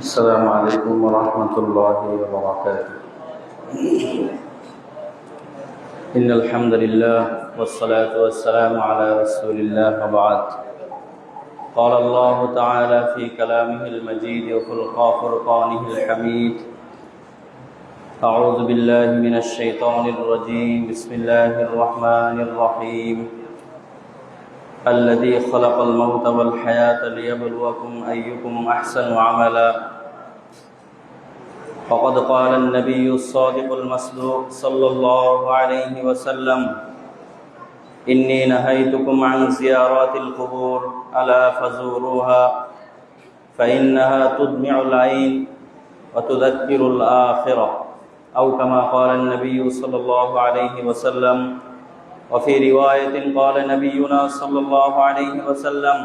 السلام عليكم ورحمة الله وبركاته. إن الحمد لله والصلاة والسلام على رسول الله وبعد. قال الله تعالى في كلامه المجيد وفرقانه الحميد: أعوذ بالله من الشيطان الرجيم. بسم الله الرحمن الرحيم. الذي خلق الموت والحياة ليبلوكم أيكم أحسن عملا. فقد قال النبي الصادق المصدوق صلى الله عليه وسلم: إني نهيتكم عن زيارات القبور ألا فزوروها فإنها تدمع العين وتذكر الآخرة، أو كما قال النبي صلى الله عليه وسلم. وفي رواية قال نبينا صلى الله عليه وسلم: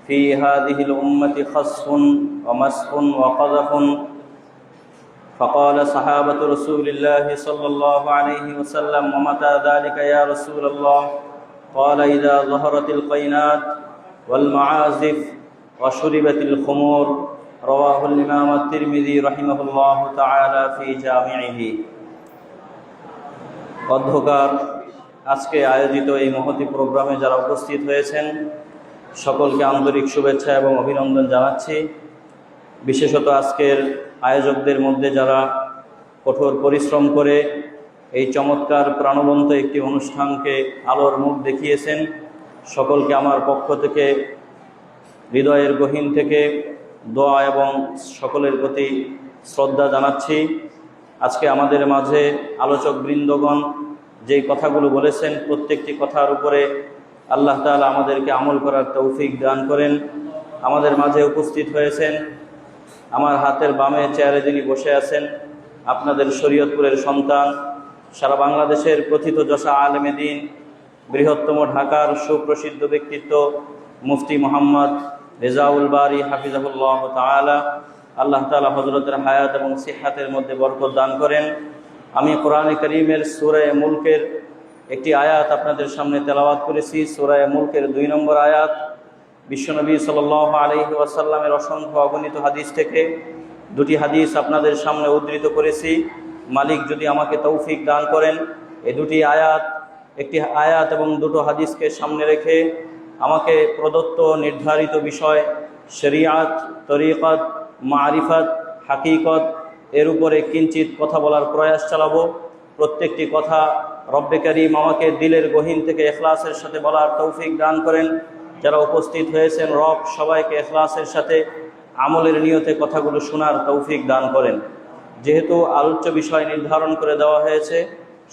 في هذه الأمة خسف ومسح وقذف. فقال صحابة رسول الله صلى الله عليه وسلم: ومتى ذلك يا رسول الله؟ قال: إذا ظهرت القينات والمعازف وشربت الخمور. رواه الإمام الترمذي رحمه الله تعالى في جامعه. অধ্যকার আজকে আয়োজিত এই মহতী প্রোগ্রামে যারা উপস্থিত হয়েছেন সকলকে আন্তরিক শুভেচ্ছা এবং অভিনন্দন জানাচ্ছি। বিশেষত আজকের আয়োজকদের মধ্যে যারা কঠোর পরিশ্রম করে এই চমৎকার প্রাণবন্ত একটি অনুষ্ঠানকে আলোর মুখ দেখিয়েছেন, সকলকে আমার পক্ষ থেকে হৃদয়ের গহীন থেকে দোয়া এবং সকলের প্রতি শ্রদ্ধা জানাচ্ছি। আজকে আমাদের মাঝে আলোচক বৃন্দগণ যেই কথাগুলো বলেছেন প্রত্যেকটি কথার উপরে আল্লাহ তাআলা আমাদেরকে আমল করার তৌফিক দান করেন। আমাদের মাঝে উপস্থিত হয়েছেন আমার হাতের বামে চেয়ারে যিনি বসে আছেন, আপনাদের শরীয়তপুরের সন্তান, সারা বাংলাদেশের প্রথিতযশা আলেমে দ্বীন, বৃহত্তম ঢাকার সুপ্রসিদ্ধ ব্যক্তিত্ব মুফতি মোহাম্মদ রেজাউল বারী হাফিজাহুল্লাহ তাআলা। আল্লাহ তাআলা হযরতের হায়াত এবং সিহহাতের মধ্যে বরকত দান করেন। আমি কোরআনে কারীমের সূরা মুলকের একটি আয়াত আপনাদের সামনে তেলাওয়াত করেছি, সূরা মুলকের 2 নম্বর আয়াত। বিশ্বনবী সাল্লাল্লাহু আলাইহি ওয়াসাল্লামের অসংখ্য অগণিত হাদিস থেকে দুটি হাদিস আপনাদের সামনে উদ্ধৃত করেছি। মালিক যদি আমাকে তৌফিক দান করেন, এই দুটি আয়াত, একটি আয়াত এবং দুটো হাদিসকে সামনে রেখে আমাকে প্রদত্ত নির্ধারিত বিষয় শরীয়ত, তরিকত, মারিফত, হাকিকত এর উপরে কিঞ্চিত কথা বলার প্রয়াস চালাবো। প্রত্যেকটি কথা রব্বে কারীম আমাকে দিলের গহীন থেকে ইখলাসের সাথে বলার তৌফিক দান করেন। যারা উপস্থিত হয়েছেন রব সবাইকে ইখলাসের সাথে আমলের নিয়তে কথাগুলো শোনার তৌফিক দান করেন। যেহেতু আলোচ্য বিষয় নির্ধারণ করে দেওয়া হয়েছে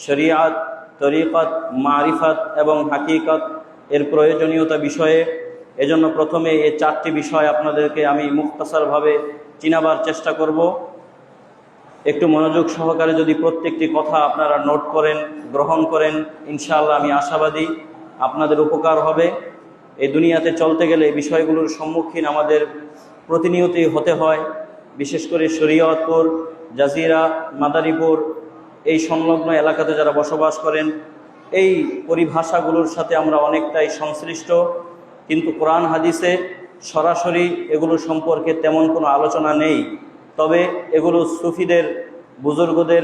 শরীয়ত, তরিকত, মারিফত এবং হাকিকত এর প্রয়োজনীয়তা বিষয়ে, এজন্য প্রথমে এই 4টি বিষয় আপনাদেরকে আমি মুখতাসারভাবে চিনাবার চেষ্টা করব। একটু মনোযোগ সহকারে যদি প্রত্যেকটি কথা আপনারা নোট করেন, গ্রহণ করেন, ইনশাআল্লাহ আমি আশাবাদী আপনাদের উপকার হবে। এই দুনিয়াতে চলতে গেলে এই বিষয়গুলোর সম্মুখীন আমাদের প্রতিনিয়তই হতে হয়। বিশেষ করে শরীয়তপুর, জাজিরা, মাদারীপুর এই সংলগ্ন এলাকাতে যারা বসবাস করেন, এই পরিভাষাগুলোর সাথে আমরা অনেকটাই সংশ্লিষ্ট, কিন্তু কোরআন হাদিসে সরাসরি এগুলো সম্পর্কে তেমন কোনো আলোচনা নেই। তবে এগুলো সুফিদের, বুজুর্গদের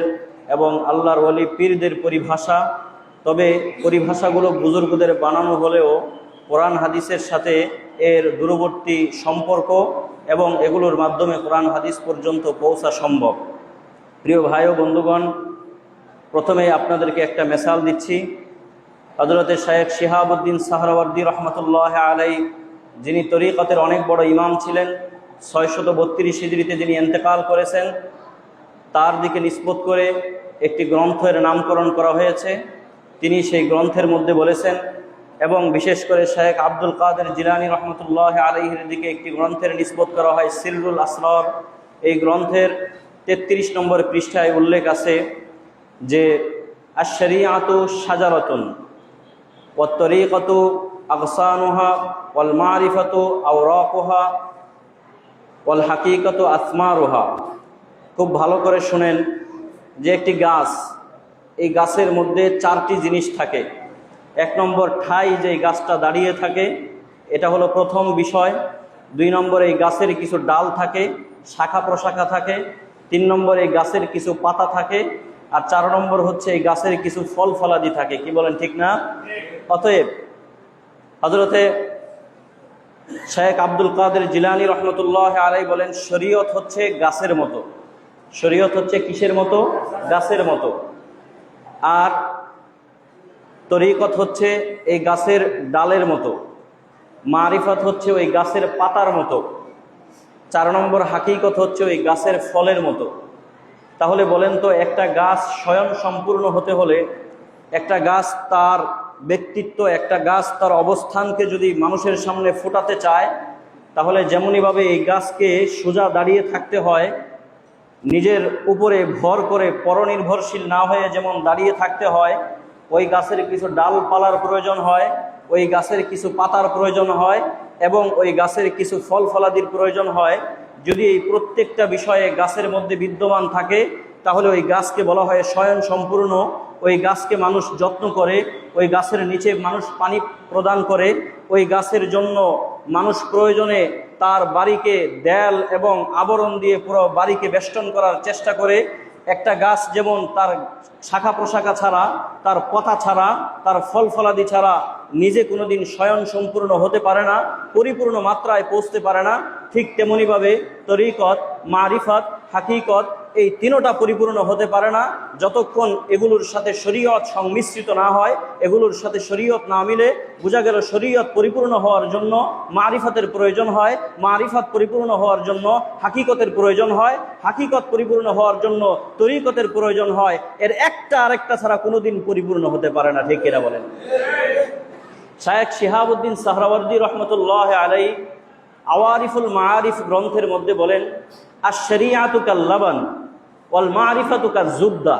এবং আল্লাহর ওয়ালি পীরদের পরিভাষা। তবে পরিভাষাগুলো বুজুর্গদের বানানো হলেও কোরআন হাদিসের সাথে এর দূরবর্তী সম্পর্ক এবং এগুলোর মাধ্যমে কোরআন হাদিস পর্যন্ত পৌঁছা সম্ভব। প্রিয় ভাই ও বন্ধুগণ, প্রথমেই আপনাদেরকে একটা মিসাল দিচ্ছি। হযরতে শায়েখ শিহাবুদ্দিন সাহরাওয়ার্দী রহমতুল্লাহ আলাইহি, যিনি তরিকতের অনেক বড় ইমাম ছিলেন, 632 হিজরিতে যিনি ইন্তেকাল করেছেন, তার দিকে নিসবত করে একটি গ্রন্থের নামকরণ করা হয়েছে। তিনি সেই গ্রন্থের মধ্যে বলেছেন, এবং বিশেষ করে শেখ আব্দুল কাদের জিলানী রহমতুল্লাহ আলাইহির দিকে একটি গ্রন্থের নিসবত করা হয় সিররুল আসরার। এই গ্রন্থের 33 নম্বর পৃষ্ঠায় উল্লেখ আছে যে আশ-শরীআতু শাজারাতুন ওয়াত তরিকাতু আগসানুহা ওয়াল মারিফাতু আওরাকুহা ওয়াল হাকিকাতু আসমারুহা। খুব ভালো করে শুনেন যে একটি গাছ, এই গাছের মধ্যে 4টি জিনিস থাকে। 1 নম্বর ঠাই যে গাছটা দাঁড়িয়ে থাকে, এটা হলো প্রথম বিষয়। 2 নম্বরে এই গাছের কিছু ডাল থাকে, শাখা প্রশাখা থাকে। 3 নম্বরে এই গাছের কিছু পাতা থাকে। আর 4 নম্বর হচ্ছে এই গাছের কিছু ফল ফলাদি থাকে। কি বলেন, ঠিক না? অতএব হযরতে শেখ আব্দুল কাদের জিলানী রহমতুল্লাহ আলাইহি বলেন, শরীয়ত হচ্ছে গাছের মতো। শরীয়ত হচ্ছে কিসের মতো? গাছের মতো। আর তরিকত হচ্ছে এই গাছের ডালের মতো। মারিফত হচ্ছে ওই গাছের পাতার মতো। 4 নম্বর হাকিকত হচ্ছে ওই গাছের ফলের মতো। তাহলে বলেন তো, একটা গাছ স্বয়ং সম্পূর্ণ হতে হলে, একটা গাছ তার ব্যক্তিত্ব, একটা গাছ তার অবস্থানকে যদি মানুষের সামনে ফোটাতে চায়, তাহলে যেমনইভাবে এই গাছকে সোজা দাঁড়িয়ে থাকতে হয়, নিজের উপরে ভর করে পরনির্ভরশীল না হয়ে যেমন দাঁড়িয়ে থাকতে হয়, ওই গাছের কিছু ডালপালার প্রয়োজন হয়, ওই গাছের কিছু পাতার প্রয়োজন হয়, এবং ওই গাছের কিছু ফল ফলাদির প্রয়োজন হয়। যদি এই প্রত্যেকটা বিষয়ে গাছের মধ্যে বিদ্যমান থাকে, তাহলে ওই গাছকে বলা হয় স্বয়ং সম্পূর্ণ। ওই গাছকে মানুষ যত্ন করে, ওই গাছের নিচে মানুষ পানি প্রদান করে, ওই গাছের জন্য মানুষ প্রয়োজনে তার বাড়িকে দেয়াল এবং আবরণ দিয়ে পুরো বাড়িকে বেষ্টন করার চেষ্টা করে। একটা গাছ যেমন তার শাখা প্রশাখা ছাড়া, তার পাতা ছাড়া, তার ফল ফলাদি ছাড়া নিজে কোনোদিন স্বয়ং সম্পূর্ণ হতে পারে না, পরিপূর্ণ মাত্রায় পৌঁছতে পারে না, ঠিক তেমনিভাবে তরিকত, মারিফত, হাকিকত এই তিনোটা পরিপূর্ণ হতে পারে না যতক্ষণ এগুলোর সাথে শরীয়ত সংমিশ্রিত না হয়, এগুলোর সাথে শরীয়ত না মিলে। বোঝা গেল শরীয়ত পরিপূর্ণ হওয়ার জন্য মারিফতের প্রয়োজন হয়, মারিফত পরিপূর্ণ হওয়ার জন্য হাকিকতের প্রয়োজন হয়, হাকিকত পরিপূর্ণ হওয়ার জন্য তরিকতের প্রয়োজন হয়। এর একটা আরেকটা ছাড়া কোনোদিন পরিপূর্ণ হতে পারে না। ঠিক কিনা বলেন? শায়েখ শিহাবুদ্দিন সাহরাওয়ার্দী রহমতুল্লাহ আলাইহি আওয়ারিফুল মাআরিফ গ্রন্থের মধ্যে বলেন, আশ-শরীআতু কাল-লাবান ওয়াল মারিফাতু কাজ-জুবদা।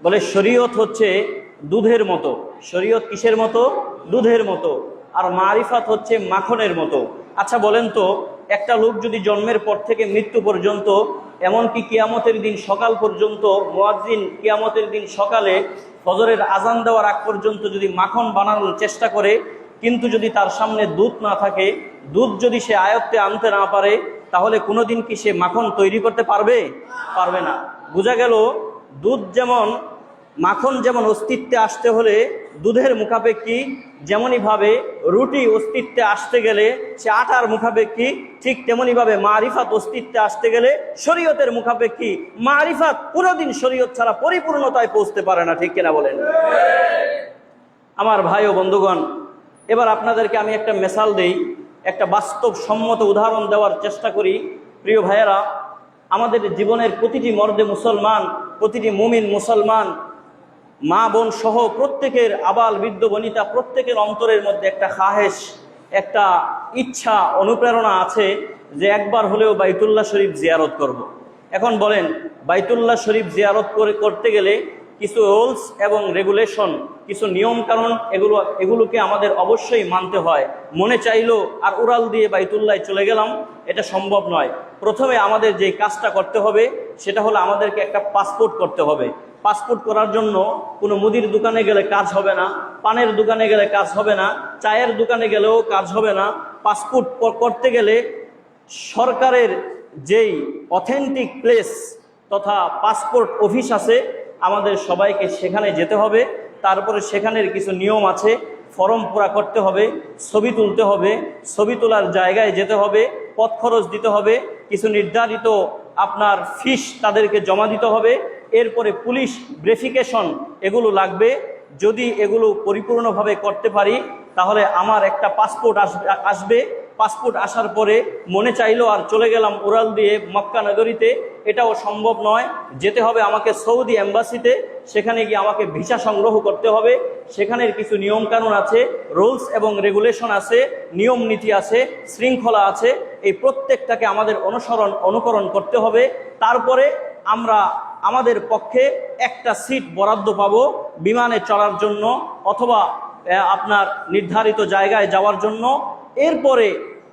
বলে শরীয়ত হচ্ছে দুধের মতো। শরীয়ত কিসের মতো? দুধের মতো। আর মারিফাত হচ্ছে মাখনের মতো। আচ্ছা বলেন তো, একটা লোক যদি জন্মের পর থেকে মৃত্যু পর্যন্ত, এমনকি কিয়ামতের দিন সকাল পর্যন্ত, মুয়াজ্জিন কিয়ামতের দিন সকালে ফজরের আজান দেওয়ার আগ পর্যন্ত যদি মাখন বানানোর চেষ্টা করে, কিন্তু যদি তার সামনে দুধ না থাকে, দুধ যদি সে আয়ত্তে আনতে না পারে, তাহলে কোনোদিন কি সে মাখন তৈরি করতে পারবে? পারবে না। বোঝা গেল দুধ যেমন, মাখন যেমন অস্তিত্বে আসতে হলে দুধের মুখাপেক্ষী, যেমনইভাবে রুটি অস্তিত্বে আসতে গেলে সে আটার মুখাপেক্ষী, ঠিক তেমনইভাবে মারিফাত অস্তিত্বে আসতে গেলে শরীয়তের মুখাপেক্ষী। মারিফাত কোনোদিন শরীয়ত ছাড়া পরিপূর্ণতায় পৌঁছতে পারে না। ঠিক কিনা বলেন? আমার ভাই ও বন্ধুগণ, এবার আপনাদেরকে আমি একটা মেসাল দেই, একটা বাস্তবসম্মত উদাহরণ দেওয়ার চেষ্টা করি। প্রিয় ভাইয়েরা, আমাদের জীবনের প্রতিটি মর্দে মুসলমান, প্রতিটি মুমিন মুসলমান, মা বোন সহ প্রত্যেকের, আবাল বৃদ্ধ বনিতা প্রত্যেকের অন্তরের মধ্যে একটা খাহেশ, একটা ইচ্ছা, অনুপ্রেরণা আছে যে একবার হলেও বাইতুল্লাহ শরীফ জিয়ারত করব। এখন বলেন, বাইতুল্লাহ শরীফ জিয়ারত করতে গেলে কিছু রুলস এবং রেগুলেশন, কিছু নিয়ম কানুন, এগুলোকে আমাদের অবশ্যই মানতে হয়। মনে চাইলো আর উড়াল দিয়ে বাইতুল্লাহ চলে গেলাম, এটা সম্ভব নয়। প্রথমে আমাদের যে কাজটা করতে হবে সেটা হলো আমাদেরকে একটা পাসপোর্ট করতে হবে। পাসপোর্ট করার জন্য কোনো মুদির দোকানে গেলে কাজ হবে না, পানের দোকানে গেলে কাজ হবে না, চায়ের দোকানে গেলেও কাজ হবে না। পাসপোর্ট করতে গেলে সরকারের যেই অথেন্টিক প্লেস তথা পাসপোর্ট অফিস আছে, আমাদের সবাইকে সেখানে যেতে হবে। তারপরে সেখানের কিছু নিয়ম আছে, ফর্ম পুরা করতে হবে, ছবি তুলতে হবে, ছবি তোলার জায়গায় যেতে হবে, পথ খরচ দিতে হবে, কিছু নির্ধারিত আপনার ফিস তাদেরকে জমা দিতে হবে। এরপরে পুলিশ ভেরিফিকেশন এগুলো লাগবে। যদি এগুলো পরিপূর্ণভাবে করতে পারি, তাহলে আমার একটা পাসপোর্ট আসবে। পাসপোর্ট আসার পরে মনে চাইলো আর চলে গেলাম উড়াল দিয়ে মক্কা নগরীতে, এটাও সম্ভব নয়। যেতে হবে আমাকে সৌদি এম্বাসিতে, সেখানে গিয়ে আমাকে ভিসা সংগ্রহ করতে হবে। সেখানের কিছু নিয়মকানুন আছে, রুলস এবং রেগুলেশন আছে, নিয়ম নীতি আছে, শৃঙ্খলা আছে। এই প্রত্যেকটাকে আমাদের অনুকরণ করতে হবে। তারপরে আমরা আমাদের পক্ষে একটা সিট বরাদ্দ পাবো বিমানে চড়ার জন্য অথবা আপনার নির্ধারিত জায়গায় যাওয়ার জন্য। এরপরে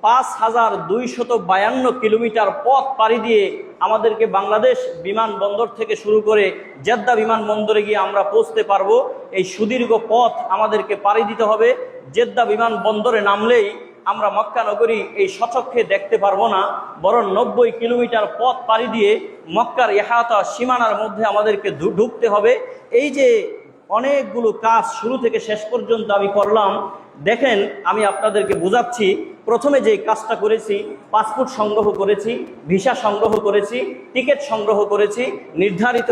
5252 কিলোমিটার পথ পাড়ি দিয়ে আমাদেরকে বাংলাদেশ বিমানবন্দর থেকে শুরু করে জেদ্দা বিমানবন্দরে গিয়ে আমরা পৌঁছতে পারবো। এই সুদীর্ঘ পথ আমাদেরকে পাড়ি দিতে হবে। জেদ্দা বিমানবন্দরে নামলেই আমরা মক্কা নগরী এই সচক্ষে দেখতে পারবো না, বরং 90 কিলোমিটার পথ পাড়ি দিয়ে মক্কার ইহাতা সীমানার মধ্যে আমাদেরকে ঢুকতে হবে। এই যে অনেকগুলো কাজ শুরু থেকে শেষ পর্যন্ত আমি করলাম, দেখেন আমি আপনাদেরকে বোঝাচ্ছি। প্রথমে যে কাজটা করেছি, পাসপোর্ট সংগ্রহ করেছি, ভিসা সংগ্রহ করেছি, টিকিট সংগ্রহ করেছি। নির্ধারিত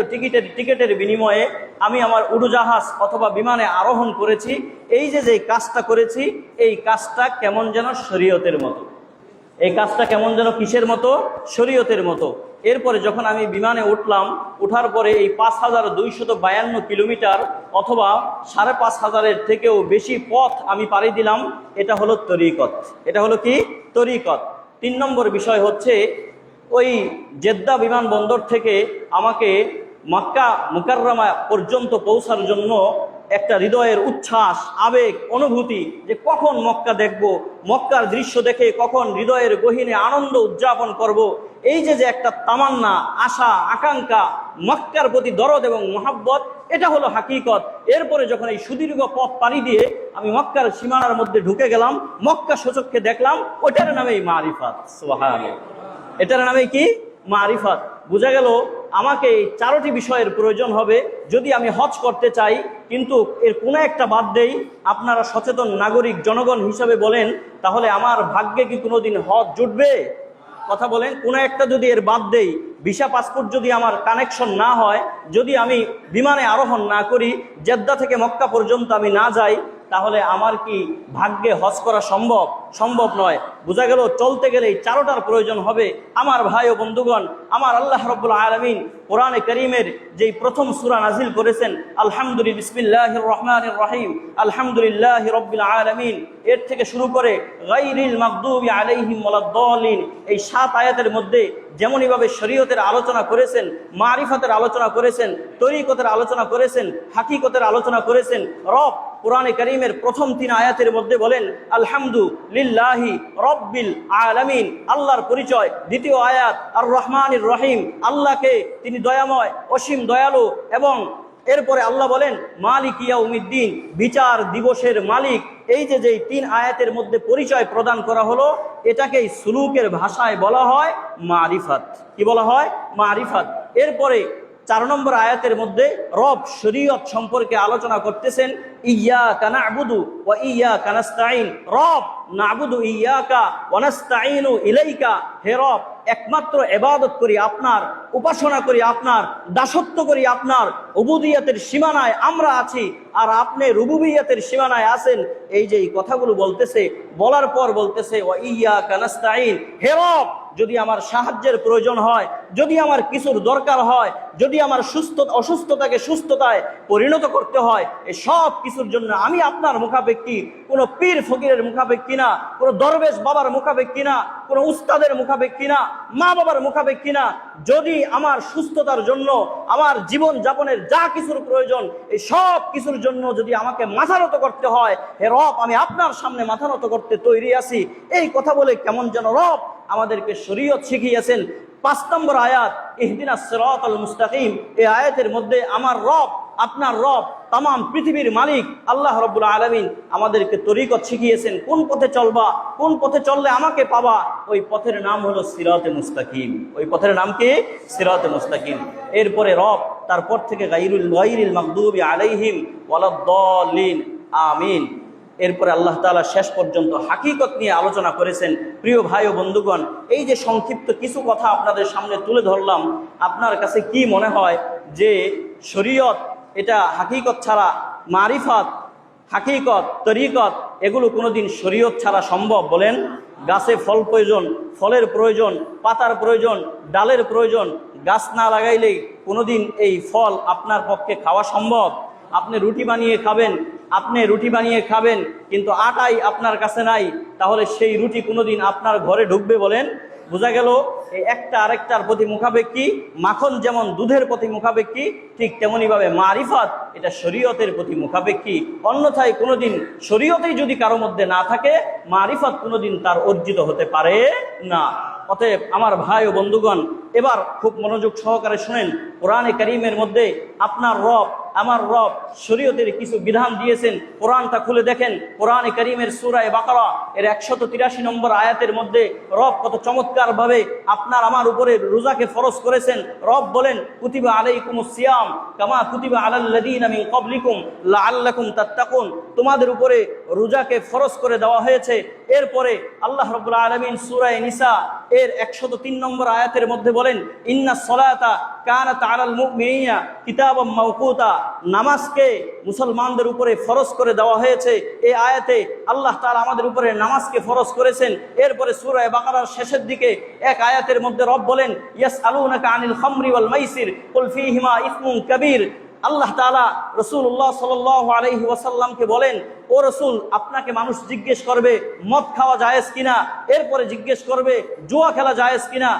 টিকিটের বিনিময়ে আমি আমার উড়োজাহাজ অথবা বিমানে আরোহণ করেছি। এই যে কাজটা করেছি, এই কাজটা কেমন যেন শরীয়তের মতো। এই কাজটা কেমন যেন কিসের মতো? শরীয়তের মতো। এরপরে যখন আমি বিমানে উঠলাম, উঠার পরে এই 5252 কিলোমিটার অথবা 5500-এর থেকেও বেশি পথ আমি পাড়ি দিলাম। এটা হলো তরিকত। এটা হলো কি? তরিকত। 3 নম্বর বিষয় হচ্ছে, ওই জেদ্দা বিমানবন্দর থেকে আমাকে মক্কা মুকাররমা পর্যন্ত পৌঁছার জন্য একটা হৃদয়ের উচ্ছ্বাস, আবেগ, অনুভূতি যে কখন মক্কা দেখব, মক্কার দৃশ্য দেখে কখন হৃদয়ের গহীনে আনন্দ উদযাপন করব। এই যে একটা তামান্না, আশা, আকাঙ্ক্ষা, মক্কার প্রতি দরদ এবং মহাব্বত, এটা হলো হাকিকত। এরপরে যখন এই সুদীর্ঘ পথ পাড়ি দিয়ে আমি মক্কার সীমানার মধ্যে ঢুকে গেলাম, মক্কা সচক্ষে দেখলাম, ওটার নামেই মারিফাত। সুবহানাল্লাহ। এটার নামে কি? মারিফাত। বোঝা গেল আমাকে এই 4টি বিষয়ের প্রয়োজন হবে যদি আমি হজ করতে চাই। কিন্তু এর কোনো একটা বাদ দেই, আপনারা সচেতন নাগরিক জনগণ হিসাবে বলেন, তাহলে আমার ভাগ্যে কি কোনোদিন হজ জুটবে? কথা বলেন। কোনো একটা যদি এর বাদ দেই, ভিসা পাসপোর্ট যদি আমার কানেকশন না হয়, যদি আমি বিমানে আরোহণ না করি, জেদ্দা থেকে মক্কা পর্যন্ত আমি না যাই, তাহলে আমার কি ভাগ্যে হজ করা সম্ভব? সম্ভব নয়। বোঝা গেল চলতে গেলেই 4টার প্রয়োজন হবে। আমার ভাই ও বন্ধুগণ, আমার আল্লাহ রাব্বুল আলামিন কোরআনে কারীমের যেই প্রথম সূরা নাজিল করেছেন, আলহামদুলিল্লাহ, বিসমিল্লাহির রহমানির রহিম, আলহামদুলিল্লাহি রাব্বিল আলামিন, এর থেকে শুরু করে গায়রিল মাগদুবি আলাইহিম ওয়ালাদ-দাল্লিন, এই 7 আয়াতের মধ্যে যেমনইভাবে শরীয়তের আলোচনা করেছেন, মারিফাতের আলোচনা করেছেন, তরিকতের আলোচনা করেছেন, হাকিকতের আলোচনা করেছেন, রব কোরআনে কারীমের প্রথম 3 আয়াতের মধ্যে বলেন আলহামদুলিল্লাহি রাব্বিল আলামিন, আল্লাহর পরিচয়। দ্বিতীয় আয়াত আর রহমানির রহিম, আল্লাহকে তিনি দয়াময়, অসীম দয়ালু। এবং এরপরে আল্লাহ বলেন মালিক ইয়াউমিদ্দিন, বিচার দিবসের মালিক। এই যে 3 আয়াতের মধ্যে পরিচয় প্রদান করা হলো, এটাকেই সুলুকের ভাষায় বলা হয় মারিফাত। কি বলা হয়? মারিফাত। এরপরে 4 নম্বর আয়াতের মধ্যে রব শরীয়ত সম্পর্কে আলোচনা করতেছেন, ইয়্যাকা না'বুদু ওয়া ইয়্যাকা নাস্তাঈন। রব না'বুদু ইয়্যাকা ওয়া নাস্তাঈনু ইলাইকা, হে রব একমাত্র ইবাদত করি আপনার, উপাসনা করি আপনার, দাসত্ব করি আপনার। উবুদিয়তের সীমানায় আমরা আছি, আর আপনি রুবুবিয়তের সীমানায় আছেন। এই যে কথাগুলো বলতেছে, বলার পর বলতেছে ওয়া ইয়্যাকা নাস্তাঈন, হে রব যদি আমার সাহায্যের প্রয়োজন হয়, যদি আমার কিছুর দরকার হয়, যদি আমার অসুস্থতাকে সুস্থতায় পরিণত করতে হয়, এই সব কিছুর জন্য আমি আপনার মুখাপেক্ষী। কোনো পীর ফকিরের মুখাপেক্ষী না, কোনো দরবেশ বাবার মুখাপেক্ষী না, কোনো উস্তাদের মুখাপেক্ষী না, মা বাবার মুখাপেক্ষী না। যদি আমার সুস্থতার জন্য, আমার জীবন যাপনের যা কিছুর প্রয়োজন, এই সব কিছুর জন্য যদি আমাকে মাথা নত করতে হয়, হে রব আমি আপনার সামনে মাথা নত করতে তৈরি আছি। এই কথা বলে কেমন যেন রব আমাদেরকে শরীয়ত শিখিয়েছেন। 5 নম্বর আয়াত ইহদিনাস সিরাতাল মুস্তাকিম, এই আয়াতের মধ্যে আমার রব, আপনার রব, তাম পৃথিবীর মালিক আল্লাহ রাব্বুল আলামিন আমাদেরকে তরিকত শিখিয়েছেন। কোন পথে চলবা, কোন পথে চললে আমাকে পাবা, ওই পথের নাম হলো সিরাতে মুস্তাকিম। ওই পথের নাম কি? সিরাতে মুস্তাকিম। এরপরে রব তারপর থেকে গায়রিল মাগদুবি আলাইহিম ওয়ালাদ-দাল্লিন, আমিন। এরপরে আল্লাহ তাআলা শেষ পর্যন্ত হাকিকত নিয়ে আলোচনা করেছেন। প্রিয় ভাই ও বন্ধুগণ, এই যে সংক্ষিপ্ত কিছু কথা আপনাদের সামনে তুলে ধরলাম, আপনার কাছে কি মনে হয় যে শরীয়ত এটা হাকিকত ছাড়া, মারিফাত, হাকিকত, তরিকত, এগুলো কোনোদিন শরীয়ত ছাড়া সম্ভব? বলেন। গাছে ফল প্রয়োজন, ফলের প্রয়োজন, পাতার প্রয়োজন, ডালের প্রয়োজন। গাছ না লাগাইলেই কোনোদিন এই ফল আপনার পক্ষে খাওয়া সম্ভব? আপনি রুটি বানিয়ে খাবেন, কিন্তু আটাই আপনার কাছে নাই, তাহলে সেই রুটি কোনোদিন আপনার ঘরে ঢুকবে? বলেন। বোঝা গেল এই একটা আরেকটার প্রতি মুখাপেক্ষী। মাখন যেমন দুধের প্রতি মুখাপেক্ষী, ঠিক তেমনিভাবে মারিফাত এটা শরীয়তের প্রতি মুখাপেক্ষী। অন্যথায় কোনোদিন শরীয়তেই যদি কারো মধ্যে না থাকে, মারিফাত কোনোদিন তার অর্জিত হতে পারে না। অতএব আমার ভাই ও বন্ধুগণ, এবার খুব মনোযোগ সহকারে শুনেন। কোরআনে কারীমের মধ্যে আপনার রব আমার রব শরীয়তের কিছু বিধান দিয়েছেন। কোরআনটা খুলে দেখেন, কোরআনে কারীমের সূরা বাকারা এর 183 নম্বর আয়াতের মধ্যে রব কত চমৎকার ভাবে আপনার আমার উপরে রোজাকে ফরজ করেছেন। রব বলেন, কুতিবা আলাইকুমুস সিয়াম কামা কুতিবা আলাল্লাযীনা মিন ক্বাবলিকুম লাআল্লাকুম তাত্তাকুন, তোমাদের উপরে রোজাকে ফরজ করে দেওয়া হয়েছে। এরপরে আল্লাহ রাব্বুল আলামিন সূরা নিসা এর 103 নম্বর আয়াতের মধ্যে বলেন, ইন্নাস সালাতা কানাত আলাল মুমিনিনা কিতাবাম মাওকুতা, নামাজকে মুসলমানদের উপরে ফরজ করে দেওয়া হয়েছে। এই আয়াতে আল্লাহ তাআলা আমাদের উপরে নামাজকে ফরজ করেছেন। এরপরে সূরা বাকারার শেষের দিকে এক আয়াতের মধ্যে রব বলেন, ইয়াসআলুনাকা আনিল খামরি ওয়াল মাইসির কুল ফীহিমা ইসমুন কাবীর। আল্লাহ তাআলা রাসূলুল্লাহ সাল্লাল্লাহু আলাইহি ওয়াসাল্লামকে বলেন, ও রাসূল, আপনাকে মানুষ জিজ্ঞেস করবে মদ খাওয়া জায়েজ কিনা, এরপরে জিজ্ঞেস করবে জুয়া খেলা জায়েজ কিনা,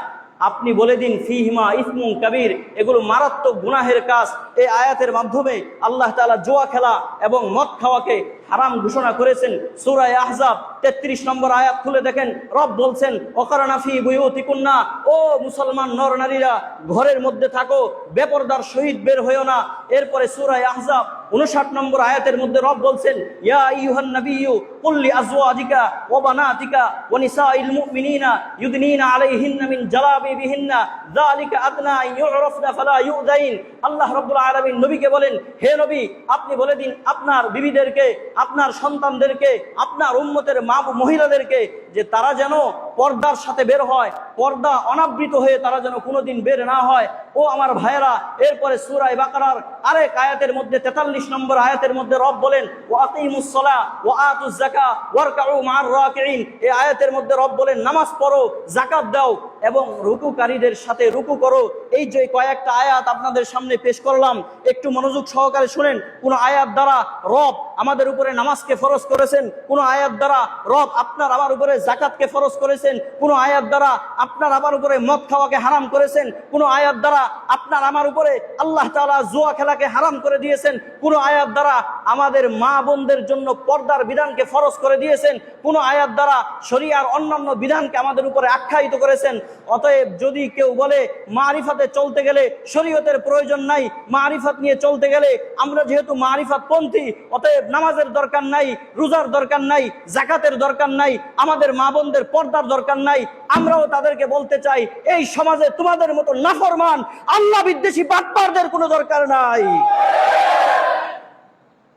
আপনি বলে দিন ফীহিমা ইসমুন কাবীর, এগুলো মারাত্মক গুনাহের কাজ। এই আয়াতের মাধ্যমে আল্লাহ তাআলা জুয়া খেলা এবং মদ খাওয়াকে হারাম ঘোষণা করেছেন। সূরা আহজাব 33 নম্বর আয়াত খুলে দেখেন, রব বলছেন, ওয়াকারনা ফী বুয়ুতিকুন্না, ও মুসলমান নর নারীরা ঘরের মধ্যে থাকো, বেপরদার সহিত বের হইও না। এরপরে সূরা আহজাব 59 নম্বর আয়াতের মধ্যে রব বলছেন, ইয়া আইয়ুহান নাবিয়্যু কুল লি আজওয়াজিকা ওয়া বানাতিকা ওয়া নিসাইল মুমিনিনা ইউদনিনা আলাইহিন্না মিন জালাবিবিহিন্না যালিকা আদনা ইউরাফনা ফালা ইউযাইন। আল্লাহ রাব্বুল আলামিন নবীকে বলেন, হে নবী, আপনি বলে দিন আপনার বিবিদেরকে, আপনার সন্তানদেরকে, আপনার উম্মতের মা মহিলাদেরকে যে তারা যেন পর্দার সাথে বের হয়, পর্দা অনাবৃত হয়ে তারা যেন কোনোদিন বের না হয়। ও আমার ভাইয়েরা, এরপরে সূরা বাকারার আরেক আয়াতের মধ্যে 43 নম্বর আয়াতের মধ্যে রব বলেন, ওয়া আকিমুস সালাহ ওয়া আতুজ যাকাত ওয়ারকাউ মা'আর রাকিঈন। এই আয়াতের মধ্যে রব বলেন, নামাজ পড়ো, যাকাত দাও এবং রুকুকারীদের সাথে রুকু করো। এই যে কয়েকটা আয়াত আপনাদের সামনে পেশ করলাম, একটু মনোযোগ সহকারে শুনেন। কোন আয়াত দ্বারা রব আমাদের উপরে নামাজকে ফরজ করেছেন, কোন আয়াত দ্বারা রব আপনার আমার উপরে যাকাতকে ফরজ করেছেন, কোন আয়াত দ্বারা আপনার আমার উপরে মদ খাওয়াকে হারাম করেছেন, কোন আয়াত দ্বারা আপনার আমার উপরে আল্লাহ তাআলা জুয়া খেলাকে হারাম করে দিয়েছেন, কোন আয়াত দ্বারা আমাদের মা বোনদের জন্য পর্দার বিধানকে ফরজ করে দিয়েছেন, কোন আয়াত দ্বারা শরীয়তের অন্যান্য বিধানকে আমাদের উপরে আখ্যায়িত করেছেন। অতএব যদি কেউ বলে মারিফাতে চলতে গেলে শরীয়তের প্রয়োজন নাই, মারিফাত নিয়ে চলতে গেলে আমরা যেহেতু মারিফাত পন্থী, অতএব নামাজের দরকার নাই, রোজার দরকার নাই, যাকাতের দরকার নাই, আমাদের মা বোনদের পর্দার দরকার নাই, আমরাও তাদেরকে বলতে চাই, এই সমাজে তোমাদের মতো নাফরমান আল্লাহ বিদ্বেষী বাটপারদের কোনো দরকার নাই।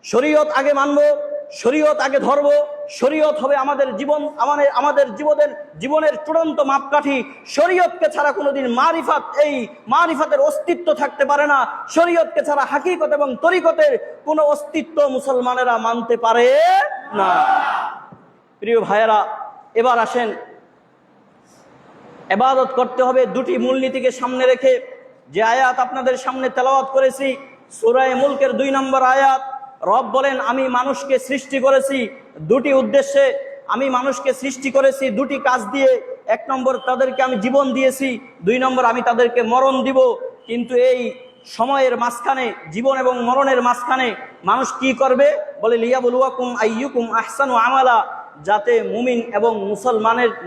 শরীয়ত আগে মানব, শরীয়ত আগে ধরব, শরীয়ত হবে আমাদের জীবন, আমাদের জীবনের চূড়ান্ত মাপকাঠি। শরীয়তকে ছাড়া কোনোদিন এই মারিফাতের অস্তিত্ব থাকতে পারে না। শরীয়তকে ছাড়া হাকিকত এবং তরিকতের কোনো অস্তিত্ব মুসলমানেরা মানতে পারে না। প্রিয় ভাইয়েরা, এবার আসেন, ইবাদত করতে হবে দুটি মূলনীতিকে সামনে রেখে। যে আয়াত আপনাদের সামনে তেলাওয়াত করেছি, সূরা মুলকের 2 নম্বর আয়াত, রব বলেন, আমি মানুষকে সৃষ্টি করেছি দুটি উদ্দেশ্যে, আমি মানুষকে সৃষ্টি করেছি দুটি কাজ দিয়ে। 1 নম্বর, তাদেরকে আমি জীবন দিয়েছি, 2 নম্বর, আমি তাদেরকে মরণ দিব। কিন্তু এই সময়ের মাঝখানে, জীবন এবং মরণের মাঝখানে মানুষ কি করবে? বলে, লিয়াবলুয়াকুম আইয়ুকুম আহসানু আমালা, যাতে মুমিন এবং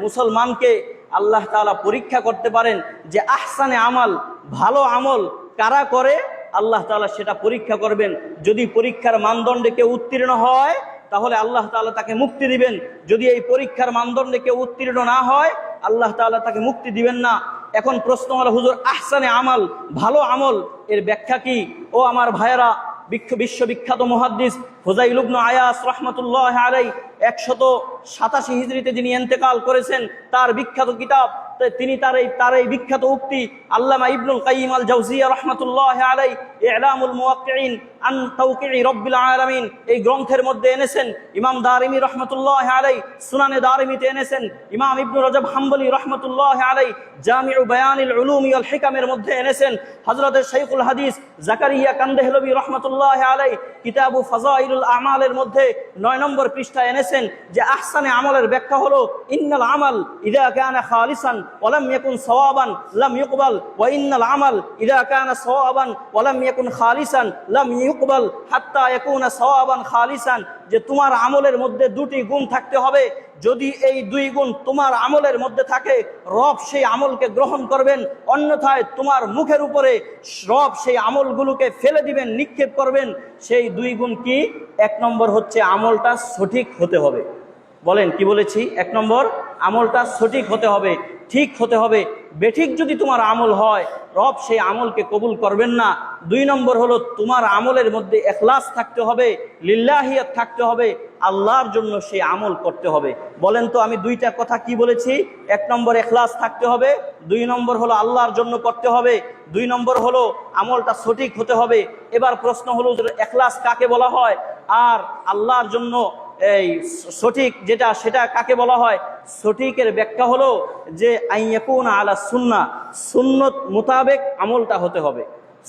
মুসলমানকে আল্লাহ তাআলা পরীক্ষা করতে পারেন যে আহসানে আমাল, ভালো আমল কারা করে, আল্লাহ তাআলা সেটা পরীক্ষা করবেন। যদি পরীক্ষার মানদণ্ডে কেউ উত্তীর্ণ হয় তাহলে আল্লাহ তাআলা তাকে মুক্তি দিবেন। যদি এই পরীক্ষার মানদণ্ডে কেউ উত্তীর্ণ না হয়, আল্লাহ তাআলা তাকে মুক্তি দিবেন না। এখন প্রশ্ন হলো, হুজুর, আহসানে আমাল, ভালো আমল, এর ব্যাখ্যা কি? ও আমার ভাইয়েরা, বিশ্ববিখ্যাত মুহাদ্দিস ফুযাইল ইবনে আয়াস রাহমাতুল্লাহি আলাইহি 187 হিজরিতে যিনি ইন্তেকাল করেছেন, তার বিখ্যাত কিতাব, তিনি তার এই বিখ্যাত উক্তি আল্লামা ইবনুল কাইয়িম আল জাওজিয়া রাহমাতুল্লাহি আলাইহি ইলামুল মুওয়াক্কিঈন আন তাওকিঈ রাব্বিল আলামিন এই গ্রন্থের মধ্যে এনেছেন। ইমাম দারিমি রাহমাতুল্লাহি আলাইহি সুনানে দারিমিতে এনেছেন। ইমাম ইবনু রজব হাম্বলি রাহমাতুল্লাহি আলাইহি জামিউ বায়ানিল উলুমি ওয়াল হিকামের মধ্যে এনেছেন। হযরত শাইখুল হাদিস জাকারিয়া কান্দেহলভি রাহমাতুল্লাহি আলাইহি কিতাবু ফাযাইলুল আমালের মধ্যে 9 নম্বর পৃষ্ঠায় এনেছেন যে আহসানে আমলের ব্যাখ্যা হলো, ইন্নাল আমাল ইযা কানা খালিসান ওয়া লাম ইয়াকুন সাওয়াবান লাম ইউকবাল ওয়া ইন্নাল আমাল ইযা কানা সাওয়াবান ওয়া লাম ইয়াকুন খালিসান লাম ইউকবাল হাত্তা ইয়াকুনা সাওয়াবান খালিসান। যে তোমার আমলের মধ্যে দুটি গুণ থাকতে হবে। যদি এই দুই গুণ তোমার আমলের মধ্যে থাকে, রব সেই আমলকে গ্রহণ করবেন, অন্যথায় তোমার মুখের উপরে রব সেই আমলগুলোকে ফেলে দিবেন, নিক্ষেপ করবেন। সেই দুই গুণ কি? এক নম্বর হচ্ছে আমলটা সঠিক হতে হবে। বলেন কি বলেছি? এক নম্বর, আমলটা সঠিক হতে হবে, ঠিক হতে হবে। বেঠিক যদি তোমার আমল হয়, রব সেই আমলকে কবুল করবেন না। দুই নম্বর হলো তোমার আমলের মধ্যে ইখলাস থাকতে হবে, লিল্লাহিয়াত থাকতে হবে, আল্লাহর জন্য সেই আমল করতে হবে। বলেন তো আমি দুইটা কথা কি বলেছি? এক নম্বর ইখলাস থাকতে হবে, দুই নম্বর হলো আল্লাহর জন্য করতে হবে, দুই নম্বর হলো আমলটা সঠিক হতে হবে। এবার প্রশ্ন হলো ইখলাস কাকে বলা হয় আর আল্লাহর জন্য এই সঠিক যেটা সেটা কাকে বলা হয়? সঠিকের ব্যাখ্যা হলো যে আইয়াকুনা আলা সুন্নাহ, সুন্নত মোতাবেক আমলটা হতে হবে,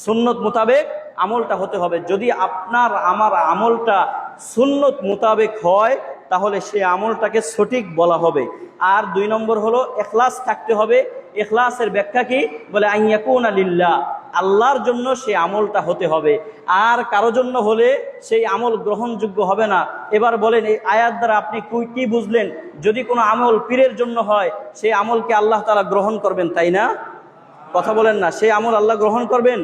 সুন্নত মোতাবেক আমলটা হতে হবে। যদি আপনার আমার আমলটা সুন্নত মোতাবেক হয় তাহলে সেই আমলটাকে সঠিক বলা হবে। আর দুই নম্বর হলো ইখলাস থাকতে হবে। ইখলাসের ব্যাখ্যা কি? বলে আইয়াকুনা লিল্লাহ, আল্লাহর জন্য সেই আমলটা হতে হবে, আর কারো জন্য হলে সেই আমল গ্রহণযোগ্য হবে না। এবার বলেন এই আয়াত দ্বারা আপনি কি বুঝলেন? যদি কোনো আমল পীরের জন্য হয় সেই আমলকে আল্লাহ তাআলা গ্রহণ করবেন, তাই না? কথা বলেন না, সেই আমল আল্লাহ গ্রহণ করবেন?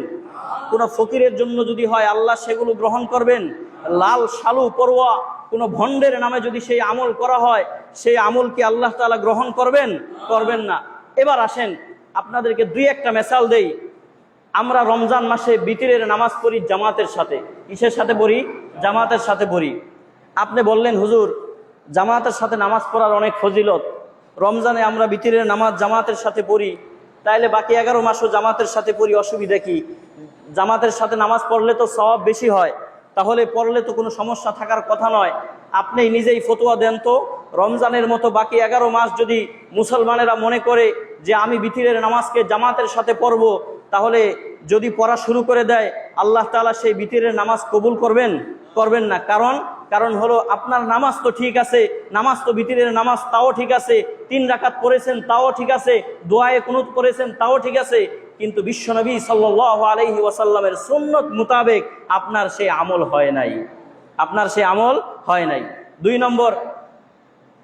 কোনো ফকিরের জন্য যদি হয় আল্লাহ সেগুলো গ্রহণ করবেন? লাল সালু পড়ুয়া কোনো ভণ্ডের নামে যদি সেই আমল করা হয় সেই আমল কি আল্লাহ তাআলা গ্রহণ করবেন? করবেন না। এবার আসেন আপনাদেরকে দুই একটা মেসাল দেই। আমরা রমজান মাসে বিতিরের নামাজ পড়ি জামাতের সাথে। কিসের সাথে পড়ি? জামাতের সাথে পড়ি। আপনি বললেন হুজুর জামাতের সাথে নামাজ পড়ার অনেক ফজিলত, রমজানে আমরা বিতিরের নামাজ জামাতের সাথে পড়ি, তাইলে বাকি 11 মাসও জামাতের সাথে পড়ি, অসুবিধা কি? জামাতের সাথে নামাজ পড়লে তো সওয়াব বেশি হয়, তাহলে পড়লে তো কোনো সমস্যা থাকার কথা নয়। আপনি নিজেই ফতোয়া দেন তো, রমজানের মতো বাকি 11 মাস যদি মুসলমানেরা মনে করে যে আমি বিতিরের নামাজকে জামাতের সাথে পড়ব, তাহলে যদি পড়া শুরু করে দেয় আল্লাহ তাআলা সেই বিতিরের নামাজ কবুল করবেন? করবেন না। কারণ হলো আপনার নামাজ তো ঠিক আছে, নামাজ তো বিতিরের নামাজ তাও ঠিক আছে, 3 রাকাত পড়েছেন তাও ঠিক আছে, দোয়ায়ে কুনুত করেছেন তাও ঠিক আছে, কিন্তু বিশ্বনবী সাল্লাল্লাহু আলাইহি ওয়াসাল্লামের সুন্নত মোতাবেক আপনার সেই আমল হয় নাই, আপনার সেই আমল হয় নাই। 2 নম্বর,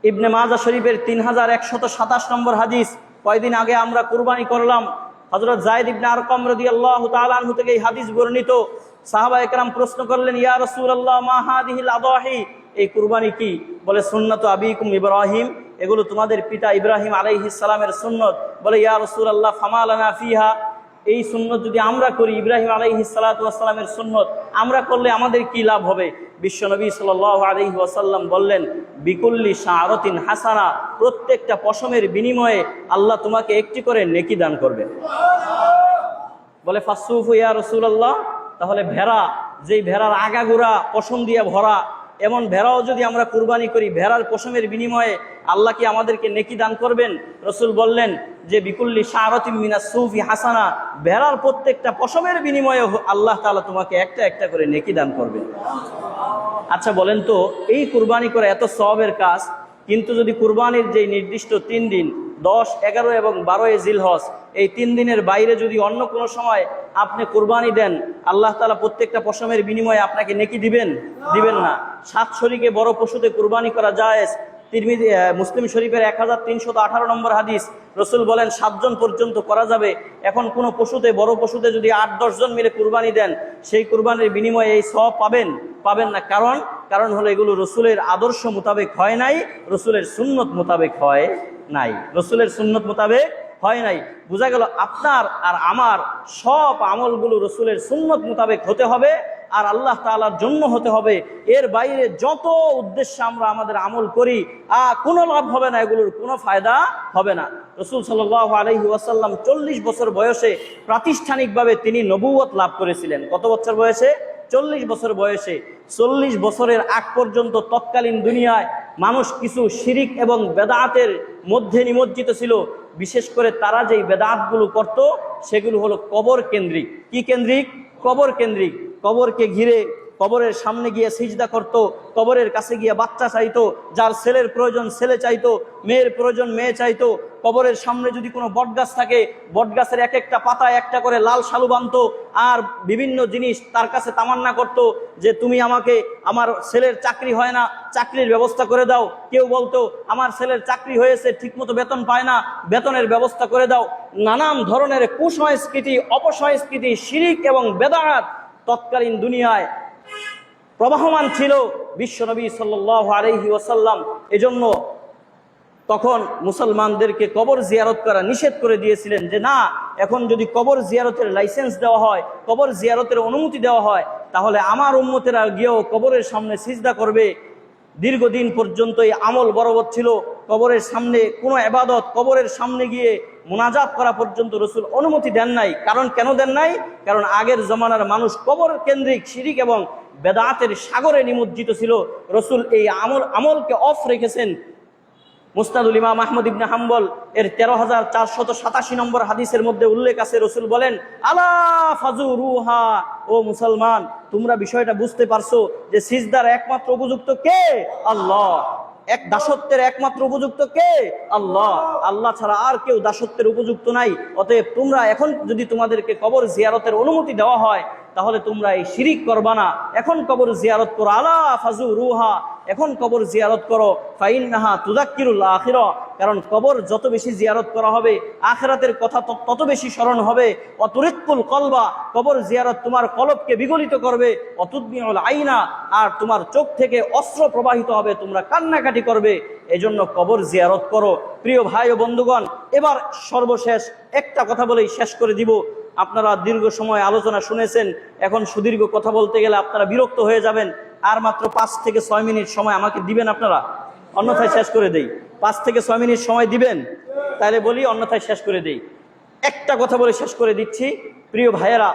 ইবনে মাজাহ শরীফের 3127 নম্বর হাদিস। কয়দিন আগে আমরা কুরবানি করলাম, হযরত যায়েদ ইবনে আরকাম রাদিয়াল্লাহু তাআলা আনহু থেকে এই হাদিস বর্ণিত। সাহাবা একরাম প্রশ্ন করলেন, ইয়া রাসূলুল্লাহ মা হাদিহিল আদাহি, এই কুরবানি কি? বলে সুন্নাতু আবিকুম ইব্রাহিম, এগুলো তোমাদের পিতা ইব্রাহিম আলাইহিস সালামের সুন্নত। বলে ইয়া রাসূলুল্লাহ ফামা লানা ফিহা, এই সুন্নত যদি আমরা করি, ইব্রাহিম আলাইহিস সালাতু ওয়াস সালামের সুন্নত আমরা করলে আমাদের কি লাভ হবে? বিশ্বনবী সাল্লাল্লাহু আলাইহি ওয়াসাল্লাম বললেন, বিকুল্লি শাআরাতিন হাসানা, প্রত্যেকটা পশমের বিনিময়ে আল্লাহ তোমাকে একটি করে নেকি দান করবে। বলে ফাসুফু ইয়া রাসূলুল্লাহ, তাহলে ভেড়া, যেই ভেড়ার আগাগোড়া পশম দিয়ে ভরা, এমন ভেড়াও যদি আমরা কুরবানি করি, ভেড়ার পশমের বিনিময়ে আল্লাহ কি আমাদেরকে নেকি দান করবেন? রসুল বললেন যে বিকুল্লি শাআরাতিন মিনাস সুফি হাসানা, ভেড়ার প্রত্যেকটা পশমের বিনিময়ে আল্লাহ তাআলা তোমাকে একটা একটা করে নেকি দান করবেন। আচ্ছা বলেন তো, এই কুরবানি করে এত সওয়াবের কাজ, কিন্তু যদি কুরবানির যে নির্দিষ্ট 3 দিন 10, 11 এবং 12 জিলহজ, এই 3 দিনের বাইরে যদি অন্য কোনো সময় আপনি কুরবানি দেন, আল্লাহ তাআলা প্রত্যেকটা পশমের বিনিময়ে আপনাকে নেকি দিবেন? দিবেন না। 7 শরীকে বড় পশুতে কুরবানি করা জায়েজ। তিরমিজি মুসলিম শরীফের 1318 নম্বর হাদিস। রসুল বলেন 7 জন পর্যন্ত করা যাবে। এখন কোনো পশুতে, বড় পশুতে যদি 8-10 জন মিলে কুরবানি দেন, সেই কুরবানির বিনিময়ে এই সওয়াব পাবেন না। কারণ হলো এগুলো রসুলের আদর্শ মোতাবেক হয় নাই, রসুলের সুন্নত মোতাবেক হয় নাই, রসুলের সুন্নত মোতাবেক হয় নাই। বোঝা গেল আপনার আর আমার সব আমলগুলো রসুলের সুন্নত মোতাবেক হতে হবে আর আল্লাহ তাআলার জন্য হতে হবে। এর বাইরে যত উদ্দেশ্যে আমরা আমাদের আমল করি কোনো লাভ হবে না, এগুলোর কোনো ফায়দা হবে না। রসুল সাল্লাল্লাহু আলাইহি ওয়াসাল্লাম 40 বছর বয়সে প্রাতিষ্ঠানিকভাবে তিনি নবুয়ত লাভ করেছিলেন। কত বছর বয়সে? 40 বছর বয়সে। 40 বছরের আগ পর্যন্ত তৎকালীন দুনিয়ায় মানুষ কিছু শিরিক এবং বেদাতের মধ্যে নিমজ্জিত ছিল। বিশেষ করে তারা যেই বেদাতগুলো করত সেগুলো হলো কবর কেন্দ্রিক। কি কেন্দ্রিক? কবর কেন্দ্রিক। কবরকে ঘিরে কবরের সামনে গিয়ে সিজদা করত, কবরের কাছে গিয়ে বাচ্চা চাইতো, যার ছেলের প্রয়োজন ছেলে চাইতো, মেয়ের প্রয়োজন মেয়ে চাইতো, কবরের সামনে যদি কোনো বটগাছ থাকে, বটগাছের এক একটা পাতায় একটা করে লাল শালু বাঁধতো, আর বিভিন্ন জিনিস তার কাছে তামান্না করত যে তুমি আমাকে, আমার ছেলের চাকরি হয় না, চাকরির ব্যবস্থা করে দাও। কেউ বলতো আমার ছেলের চাকরি হয়েছে, ঠিকমতো বেতন পায় না, বেতনের ব্যবস্থা করে দাও। নানান ধরনের কুসংস্কৃতি, অপসংস্কৃতি, শিরিক এবং বেদাত তৎকালীন দুনিয়ায় প্রবাহমান ছিল। বিশ্বনবী সাল্লাল্লাহু আলাইহি ওয়াসাল্লাম এজন্য তখন মুসলমানদেরকে কবর জিয়ারত করা নিষেধ করে দিয়েছিলেন, যে না, এখন যদি কবর জিয়ারতের লাইসেন্স দেওয়া হয়, কবর জিয়ারতের অনুমতি দেওয়া হয়, তাহলে আমার উম্মতেরা গিয়েও কবরের সামনে সিজদা করবে। দীর্ঘদিন পর্যন্ত এই আমল বরবত ছিল। কবরের সামনে কোনো ইবাদত, কবরের সামনে গিয়ে মুনাজাত করা পর্যন্ত রাসূল অনুমতি দেন নাই। কারণ কেন দেন নাই? কারণ আগের জমানার মানুষ কবর কেন্দ্রিক শিরিক এবং বেদাতের সাগরে নিমজ্জিত ছিল। রাসূল এই আমলকে অফ রেখেছেন। মুসনাদুল ইমাম আহমদ ইবনে হাম্বল এর 13,487 নম্বর হাদিসের মধ্যে উল্লেখ আছে, রাসূল বলেন, আলা ফাজুরুহা, ও মুসলমান, তোমরা বিষয়টা বুঝতে পারছো যে সিজদার একমাত্র উপযুক্ত কে? আল্লাহ। এক দাসত্বের একমাত্র উপযুক্ত কে? আল্লাহ। আল্লাহ ছাড়া আর কেউ দাসত্বের উপযুক্ত নাই। অতএব তোমরা এখন যদি তোমাদেরকে কবর জিয়ারতের অনুমতি দেওয়া হয়, তাহলে তোমরা এই শিরিক করবা না। এখন কবর জিয়ারত করো, আলা ফাজুরুহা, এখন কবর জিয়ারত করো, ফাইন্নাহা তুযাক্কিরুল আখিরা, কারণ কবর যত বেশি জিয়ারত করা হবে, আখিরাতের কথা তত বেশি স্মরণ হবে। অতুরিকুল কলবা, কবর জিয়ারত তোমার কলবকে বিগলিত করবে। অতুদমিউল আইনা, আর তোমার চোখ থেকে অশ্রু প্রবাহিত হবে, তোমরা কান্নাকাটি করবে। এজন্য কবর জিয়ারত করো। প্রিয় ভাই ও বন্ধুগণ, এবার সর্বশেষ একটা কথা বলেই শেষ করে দিব। আপনারা দীর্ঘ সময় আলোচনা শুনেছেন, এখন সুদীর্ঘ কথা বলতে গেলে আপনারা বিরক্ত হয়ে যাবেন। আর মাত্র 5 থেকে 6 মিনিট সময় আমাকে দিবেন আপনারা, অন্যথায় শেষ করে দেই। 5 থেকে 6 মিনিট সময় দিবেন? তাহলে বলি, অন্যথায় শেষ করে দেই। একটা কথা বলে শেষ করে দিচ্ছি। প্রিয় ভাইয়েরা,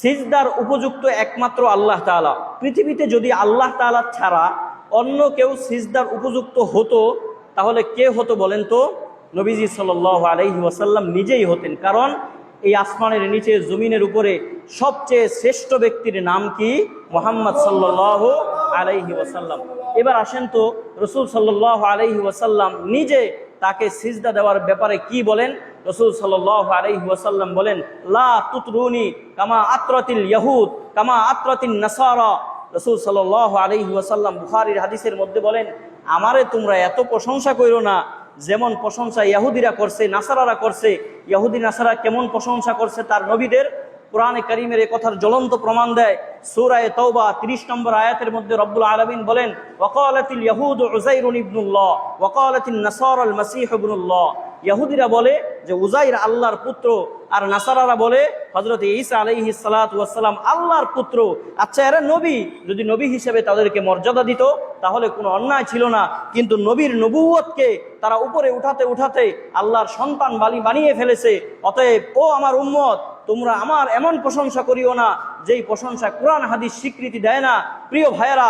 সিজদার উপযুক্ত একমাত্র আল্লাহ তাআলা। পৃথিবীতে যদি আল্লাহ তাআলা ছাড়া অন্য কেউ সিজদার উপযুক্ত হতো, তাহলে কে হতো বলেন তো? নবীজি সাল্লাল্লাহু আলাইহি ওয়াসাল্লাম নিজেই হতেন। কারণ এই আসমানের নিচে, জমিনের উপরে সবচেয়ে শ্রেষ্ঠ ব্যক্তির নাম কি? মুহাম্মদ সাল্লাল্লাহু আলাইহি ওয়াসাল্লাম। এবার আসেন তো, রাসূল সাল্লাল্লাহু আলাইহি ওয়াসাল্লাম নিজে তাকে সিজদা দেওয়ার ব্যাপারে কি বলেন? রাসূল সাল্লাল্লাহু আলাইহি ওয়াসাল্লাম বলেন, লা তুতরুনি কামা আতরাতিল ইয়াহুদ কামা আতরাতিন নাসারা। রাসূল সাল্লাল্লাহু আলাইহি ওয়াসাল্লাম বুখারীর হাদিসের মধ্যে বলেন, আমারে তোমরা এত প্রশংসা কইরো না যেমন প্রশংসা ইহুদিরা করছে, নাসারারা করছে। ইহুদি নাসারা কেমন প্রশংসা করছে তার নবীদের? কোরআনে কারীমের এই কথার জ্বলন্ত প্রমাণ দেয় সূরা তাওবা 30 নম্বর আয়াতের মধ্যে রব্বুল আলামিন বলেন, ওয়াকালাতিল ইয়াহুদু উযাইরুন ইবনুল্লাহ ওয়াকালাতিন নাসারা আল মাসীহ ইবনুল্লাহ। ইহুদিরা বলে যে উযাইর আল্লাহর পুত্র, আর নাসারারা বলে হযরত ঈসা আলাইহিস সালাতু ওয়াস সালাম আল্লাহর পুত্র। আচ্ছা, এরা নবী, যদি নবী হিসেবে তাদেরকে মর্যাদা দিত তাহলে কোনো অন্যায় ছিল না। কিন্তু নবীর নবুয়তকে তারা উপরে উঠাতে উঠাতে আল্লাহর সন্তান বানিয়ে ফেলেছে। অতএব ও আমার উম্মত, তোমরা আমার এমন প্রশংসা করিও না যেই প্রশংসা কোরআন হাদিস স্বীকৃতি দেয় না। প্রিয় ভাইয়েরা,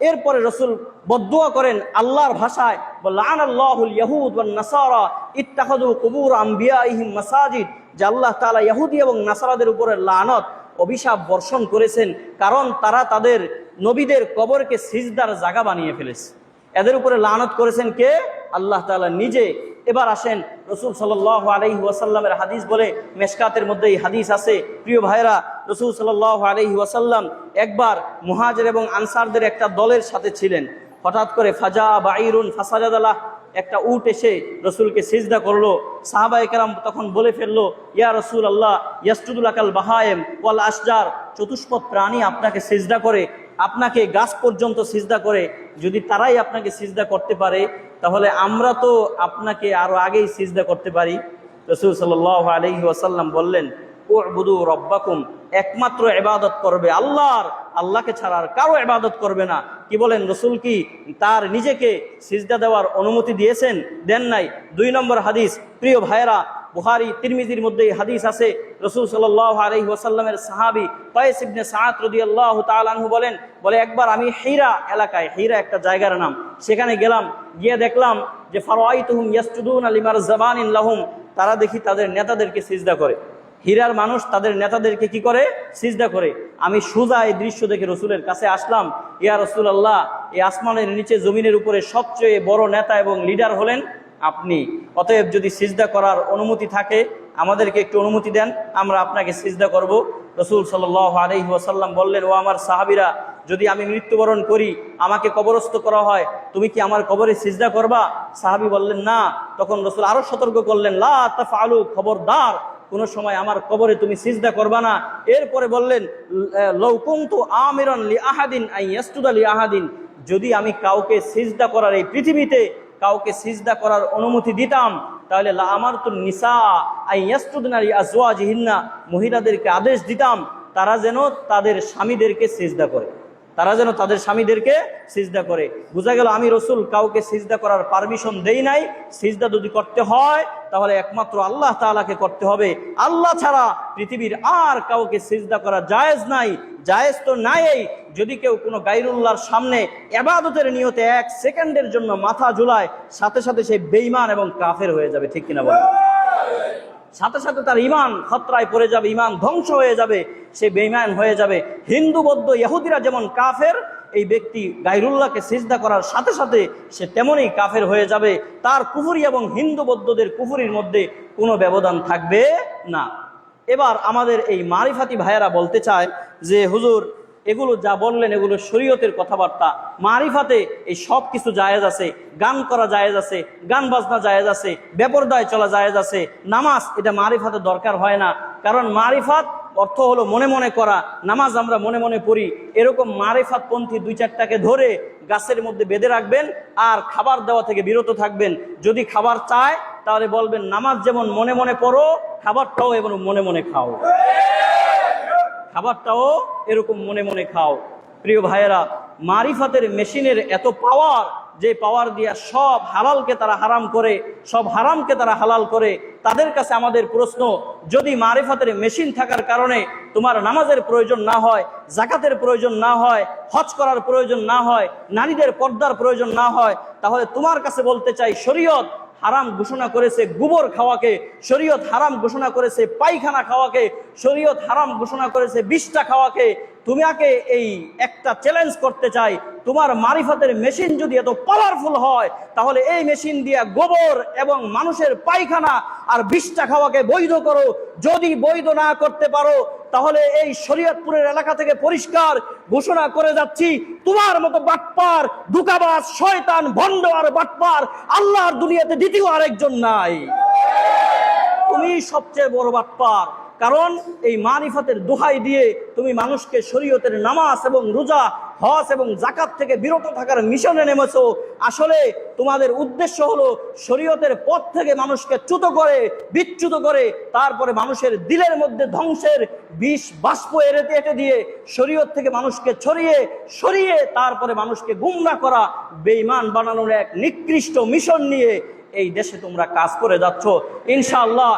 এরপরে রাসূল বদদুয়া করেন আল্লাহর ভাষায়, লানাল্লাহুল ইয়াহুদ ওয়ান নাসারা ইত্তাখাযু কুবুর আমবিয়াইহিম মাসাজিদ, যে আল্লাহ তাআলা ইহুদি এবং নাসারাদের উপরে লানত, অভিশাপ বর্ষণ করেছেন, কারণ তারা তাদের নবীদের কবরকে সিজদার জায়গা বানিয়ে ফেলেছে। এদের উপরে লানত করেছেন কে? আল্লাহ তাআলা নিজে। এবার আসেন, রাসূল সাল্লাল্লাহু আলাইহি ওয়াসাল্লামের হাদিস বলে, মেশকাতের মধ্যে এই হাদিস আছে। প্রিয় ভাইরা, রাসূল সাল্লাল্লাহু আলাইহি ওয়াসাল্লাম একবার মুহাজির এবং আনসারদের একটা দলের সাথে ছিলেন। হঠাৎ করে ফাজা বাইরুন ফাসাজাদালাহ, একটা উট এসে রসুলকে সিজদা করলো। সাহাবায়ে কেরাম তখন বলে ফেললো, ইয়া রাসূলুল্লাহ, ইয়াসজুদু লাকাল বাহায়েম ওয়াল আশজার, চতুষ্পদ প্রাণী আপনাকে সিজদা করে, আপনাকে গাছ পর্যন্ত সিজদা করে। যদি তারাই আপনাকে সিজদা করতে পারে, তাহলে আমরা তো আপনাকে আরো আগেই সিজদা করতে পারি। রাসূল সাল্লাল্লাহু আলাইহি ওয়াসাল্লাম বললেন, উ'বুদু রাব্বাকুম, একমাত্র ইবাদত করবে আল্লাহর, আল্লাহকে ছাড়া আর কারো ইবাদত করবে না। কি বলেন, রাসূল কি তার নিজেকে সিজদা দেওয়ার অনুমতি দিয়েছেন? দেন নাই। 2 নম্বর হাদিস। প্রিয় ভাইয়েরা, বুখারী তিরমিজির মধ্যে হাদিস আছে। রাসূল সাল্লাল্লাহু আলাইহি ওয়াসাল্লামের সাহাবী কায়েস ইবনে সাআদ রাদিয়াল্লাহু তাআলা আনহু বলেন, একবার আমি হিরা এলাকায়, হিরা একটা জায়গার নাম, সেখানে গেলাম, গিয়ে দেখলাম যে ফারাআইতুহুম ইয়াসজুদুনা লিমারজাবানিন লাহুম, তারা দেখি তাদের নেতাদেরকে সিজদা করে। হীরার মানুষ তাদের নেতাদেরকে কি করে? সিজদা করে। আমি সোজা এই দৃশ্য দেখে রসুলের কাছে আসলাম, ইয়া রাসূলুল্লাহ, এই আসমানের নিচে জমিনের উপরে সবচেয়ে বড় নেতা এবং লিডার হলেন আপনি। অতএব যদি সিজদা করার অনুমতি থাকে আমাদেরকে একটু অনুমতি দেন, আমরা আপনাকে সিজদা করব। রাসূল সাল্লাল্লাহু আলাইহি ওয়াসাল্লাম বললেন, ও আমার সাহাবীরা, যদি আমি মৃত্যুবরণ করি, আমাকে কবরস্থ করা হয়, তুমি কি আমার কবরে সিজদা করবা? সাহাবী বললেন না। তখন রাসূল আরো সতর্ক করলেন, লা তাফআলু, খবরদার কোন সময় আমার কবরে তুমি সিজদা করবা না। এরপরে বললেন, লাউ কুনতু আমিরান লি আহাদিন আন ইয়াসজুদা লি আহাদিন, যদি আমি কাউকে সিজদা করার, এই পৃথিবীতে কাউকে সিজদা করার অনুমতি দিতাম, তাহলে লা আমারতু নিসা আন ইয়াসজুদনা লি আজওয়াজিহিন্না, মহিলাদেরকে আদেশ দিতাম তারা যেন তাদের স্বামীদেরকে সিজদা করে, তারা যেন তাদের স্বামীদেরকে সিজদা করে। বোঝা গেল আমি রসুল কাউকে সিজদা করার পারমিশন দেই নাই। সিজদা যদি করতে হয় তাহলে একমাত্র আল্লাহ তাআলাকে করতে হবে। আল্লাহ ছাড়া পৃথিবীর আর কাউকে সিজদা করা জায়েজ নাই। জায়েজ তো নাই, যদি কেউ কোনো গায়রুল্লাহর সামনে ইবাদতের নিয়তে 1 সেকেন্ডের জন্য মাথা ঝুলায়, সাথে সাথে সে বেঈমান এবং কাফের হয়ে যাবে, ঠিক কিনা বলেন? সাথে সাথে তার ঈমান খতরায় পড়ে যাবে, ঈমান ধ্বংস হয়ে যাবে, সে বেঈমান হয়ে যাবে। হিন্দু বৌদ্ধ ইহুদিরা যেমন কাফের, এই ব্যক্তি গায়রুল্লাহকে সিজদা করার সাথে সাথে সে তেমনই কাফের হয়ে যাবে। তার কুফরি এবং হিন্দু বৌদ্ধদের কুফরির মধ্যে কোনো ব্যবধান থাকবে না। এবার আমাদের এই মারিফাতি ভাইয়েরা বলতে চায় যে হুজুর, এগুলো যা বললেন এগুলো শরীয়তের কথাবার্তা। মারিফাতে এই সব কিছু জায়েজ আছে, গান করা জায়েজ আছে, গান বাজনা জায়েজ আছে, বেপরদায় চলা জায়েজ আছে, নামাজ এটা মারিফাতে দরকার হয় না। কারণ মারিফাত অর্থ হলো মনে মনে করা, নামাজ আমরা মনে মনে পড়ি। এরকম মারিফাতপন্থী 2-4টাকে ধরে গাছের মধ্যে বেঁধে রাখবেন আর খাবার দেওয়া থেকে বিরত থাকবেন। যদি খাবার চায় তাহলে বলবেন নামাজ যেমন মনে মনে পড়ো, খাবারটাও এবং মনে মনে খাও, খাবারটাও এরকম মনে মনে খাও। প্রিয় ভাইয়েরা, মারিফাতের মেশিনের এত পাওয়ার, যে পাওয়ার দিয়া সব হালালকে তারা হারাম করে, সব হারামকে তারা হালাল করে। তাদের কাছে আমাদের প্রশ্ন, যদি মারিফাতের মেশিন থাকার কারণে তোমার নামাজের প্রয়োজন না হয়, যাকাতের প্রয়োজন না হয়, হজ করার প্রয়োজন না হয়, নারীদের পর্দার প্রয়োজন না হয়, তাহলে তোমার কাছে বলতে চাই, শরীয়ত হারাম ঘোষণা করেছে গোবর খাওয়াকে, শরীয়ত হারাম ঘোষণা করেছে পায়খানা খাওয়াকে, শরীয়ত হারাম ঘোষণা করেছে বিষটা খাওয়াকে। তোমাকে এই একটা চ্যালেঞ্জ করতে চাই, তোমার মারিফাতের মেশিন যদি এত পাওয়ারফুল হয়, তাহলে এই মেশিন দিয়ে গোবর এবং মানুষের পায়খানা আর বিষটা খাওয়াকে বৈধ করো। যদি বৈধ না করতে পারো, তাহলে এই শরীয়তপুরের এলাকা থেকে পরিষ্কার ঘোষণা করে যাচ্ছি, তোমার মতো বাটপার, ধোঁকাবাজ, শয়তান, ভণ্ড আর বাটপার আল্লাহর দুনিয়াতে দ্বিতীয় আরেকজন নাই। তুমি সবচেয়ে বড় বাটপার। কারণ এই মারিফাতের দোহাই দিয়ে তুমি মানুষকে শরীয়তের নামাজ এবং রোজা, হজ এবং যাকাত থেকে বিরত থাকার মিশনে নেমেছো। আসলে তোমাদের উদ্দেশ্য হলো শরীয়তের পথ থেকে মানুষকে চ্যুত করে, বিচ্যুত করে, তারপরে মানুষের দিলের মধ্যে ধ্বংসের বিষ বাষ্প এঁটে দিয়ে শরীয়ত থেকে মানুষকে সরিয়ে তারপরে মানুষকে গুমরাহ করা, বেঈমান বানানোর এক নিকৃষ্ট মিশন নিয়ে এই দেশে তোমরা কাজ করে যাচ্ছ। ইনশাআল্লাহ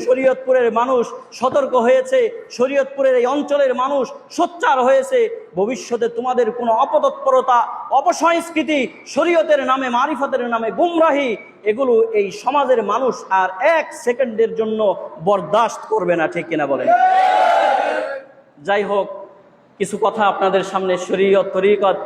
শরীয়তপুরের মানুষ সতর্ক হয়েছে, শরীয়তপুরের এই অঞ্চলের মানুষ সোচ্চার হয়েছে। ভবিষ্যতে তোমাদের কোনো অপতৎপরতা, অপসংস্কৃতি, শরীয়তের নামে, মারিফাতের নামে গুমরাহি, এগুলো এই সমাজের মানুষ আর 1 সেকেন্ডের জন্য বরদাস্ত করবে না, ঠিক কিনা বলেন? যাই হোক, কিছু কথা আপনাদের সামনে শরীয়ত, তরিকত,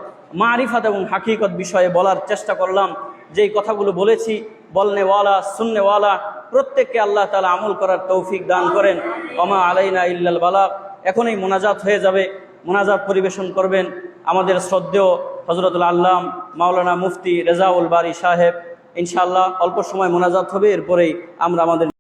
মারিফাত এবং হাকিকত বিষয়ে বলার চেষ্টা করলাম। যেই কথাগুলো বলেছি, বলনেওয়ালা, শুননেওয়ালা প্রত্যেককে আল্লাহ তাআলা আমল করার তৌফিক দান করেন। ওমা আলাইনা ইল্লাল বালাগ। এখনই মোনাজাত হয়ে যাবে, মোনাজাত পরিবেশন করবেন আমাদের শ্রদ্ধেয় হযরতুল আল্লাম মাওলানা মুফতি রেজাউল বারী সাহেব। ইনশাআল্লাহ অল্প সময় মোনাজাত হবে, এরপরেই আমরা আমাদের